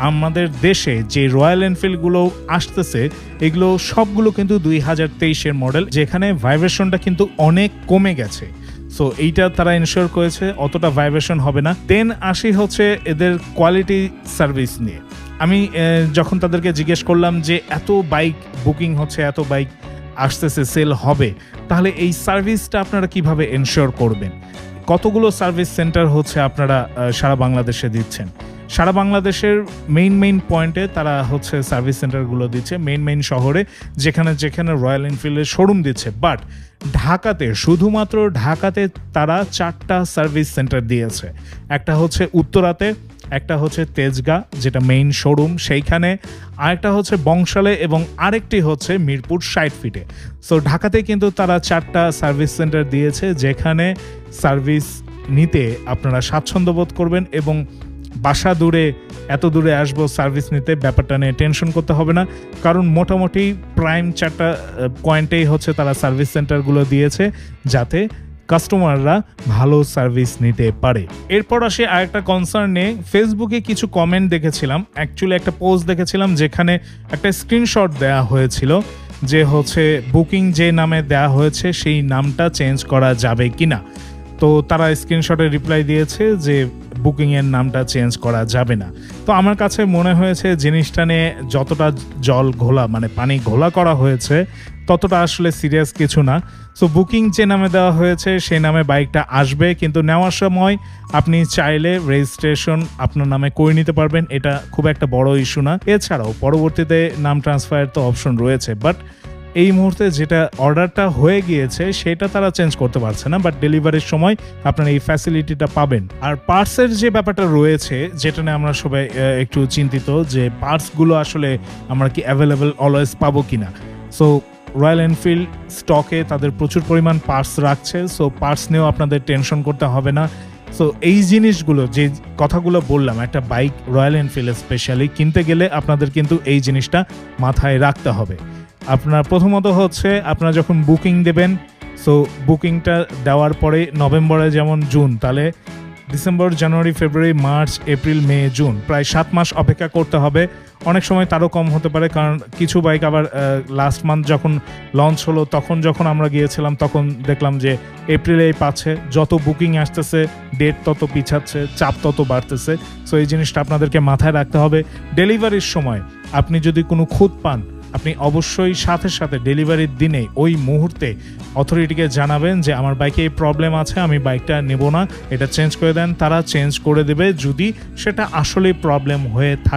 আমাদের দেশে যে রয়্যাল এনফিল্ডগুলো আসতেছে এগুলো সবগুলো কিন্তু 2023-এর মডেল, যেখানে ভাইব্রেশনটা কিন্তু অনেক কমে গেছে। সো এইটা তারা ইনশিওর করেছে অতটা ভাইব্রেশন হবে না। দেন আসি হচ্ছে এদের কোয়ালিটি সার্ভিস নিয়ে। আমি যখন তাদেরকে জিজ্ঞেস করলাম যে এত বাইক বুকিং হচ্ছে, এত বাইক আসতেছে, সেল হবে, তাহলে এই সার্ভিসটা আপনারা কিভাবে এনশিওর করবেন? কতগুলো সার্ভিস সেন্টার হচ্ছে আপনারা সারা বাংলাদেশে দিচ্ছেন? সারা বাংলাদেশের মেইন পয়েন্টে তারা হচ্ছে সার্ভিস সেন্টারগুলো দিচ্ছে, মেইন শহরে যেখানে যেখানে রয়্যাল এনফিল্ডের শোরুম দিচ্ছে। বাট ঢাকাতে, শুধুমাত্র ঢাকাতে তারা 4টা সার্ভিস সেন্টার দিয়েছে। একটা হচ্ছে উত্তরাতে, একটা হচ্ছে তেজগাঁ যেটা মেইন শোরুম সেইখানে, আরেকটা হচ্ছে বংশালে এবং আরেকটি হচ্ছে মিরপুর 60 ফিটে। সো ঢাকাতে কিন্তু তারা 4টা সার্ভিস সেন্টার দিয়েছে, যেখানে সার্ভিস নিতে আপনারা স্বাচ্ছন্দ্য বোধ করবেন এবং বাসা দূরে, এত দূরে আসবো সার্ভিস নিতে, ব্যাপারটা নিয়ে টেনশন করতে হবে না। কারণ মোটামুটি প্রাইম 4টা পয়েন্টেই হচ্ছে তারা সার্ভিস সেন্টারগুলো দিয়েছে, যাতে কাস্টমাররা ভালো সার্ভিস নিতে পারে। এরপর আসে আরেকটা কনসার্নে। ফেসবুকে কিছু কমেন্ট দেখেছিলাম, অ্যাকচুয়ালি একটা পোস্ট দেখেছিলাম যেখানে একটা স্ক্রিনশট দেওয়া হয়েছিল যে হচ্ছে বুকিং যে নামে দেওয়া হয়েছে সেই নামটা চেঞ্জ করা যাবে কিনা। তো তারা স্ক্রিনশটে রিপ্লাই দিয়েছে যে বুকিংয়ের নামটা চেঞ্জ করা যাবে না। তো আমার কাছে মনে হয়েছে জিনিসটা নিয়ে যতটা জল ঘোলা, মানে পানি ঘোলা করা হয়েছে, ততটা আসলে সিরিয়াস কিছু না। সো বুকিং যে নামে দেওয়া হয়েছে সেই নামে বাইকটা আসবে, কিন্তু নেওয়ার সময় আপনি চাইলে রেজিস্ট্রেশন আপনার নামে করে নিতে পারবেন, এটা খুব একটা বড় ইস্যু না। এছাড়াও পরবর্তীতে নাম ট্রান্সফারের তো অপশন রয়েছে, বাট এই মুহূর্তে যেটা অর্ডারটা হয়ে গিয়েছে সেটা তারা চেঞ্জ করতে পারছে না, বাট ডেলিভারির সময় আপনারা এই ফ্যাসিলিটিটা পাবেন। আর পার্টসের যে ব্যাপারটা রয়েছে, যেটা নিয়ে আমরা সবাই একটু চিন্তিত যে পার্টসগুলো আসলে আমরা কি অ্যাভেলেবেল অলওয়েজ পাবো কিনা। সো রয়্যাল এনফিল্ড স্টকে তাদের প্রচুর পরিমাণ পার্টস রাখছে, সো পার্টস নিয়েও আপনাদের টেনশন করতে হবে না। সো এই জিনিসগুলো, যে কথাগুলো বললাম, একটা বাইক রয়্যাল এনফিল্ড স্পেশালি কিনতে গেলে আপনাদের কিন্তু এই জিনিসটা মাথায় রাখতে হবে। আপনার প্রথমত হচ্ছে আপনারা যখন বুকিং দেবেন, সো বুকিংটা দেওয়ার পরে নভেম্বরে যেমন জুন, তাহলে ডিসেম্বর, জানুয়ারি, ফেব্রুয়ারি, মার্চ, এপ্রিল, মে, জুন, প্রায় 7 মাস অপেক্ষা করতে হবে। অনেক সময় তারও কম হতে পারে, কারণ কিছু বাইক আবার লাস্ট মান্থ যখন লঞ্চ হলো তখন যখন আমরা গিয়েছিলাম তখন দেখলাম যে এপ্রিলেই পাচ্ছে। যত বুকিং আসতেছে ডেট তত পিছাচ্ছে, চাপ তত বাড়তেছে। সো এই জিনিসটা আপনাদেরকে মাথায় রাখতে হবে। ডেলিভারির সময় আপনি যদি কোনো খুঁত পান, আপনি অবশ্যই সাথে সাথে ডেলিভারির দিনে ওই মুহূর্তে অথরিটিকে জানাবেন যে আমার বাইকে এই প্রবলেম আছে, আমি বাইকটা নেব না, এটা চেঞ্জ করে দেন। তারা চেঞ্জ করে দেবে যদি সেটা আসলে প্রবলেম হয়ে থাকে।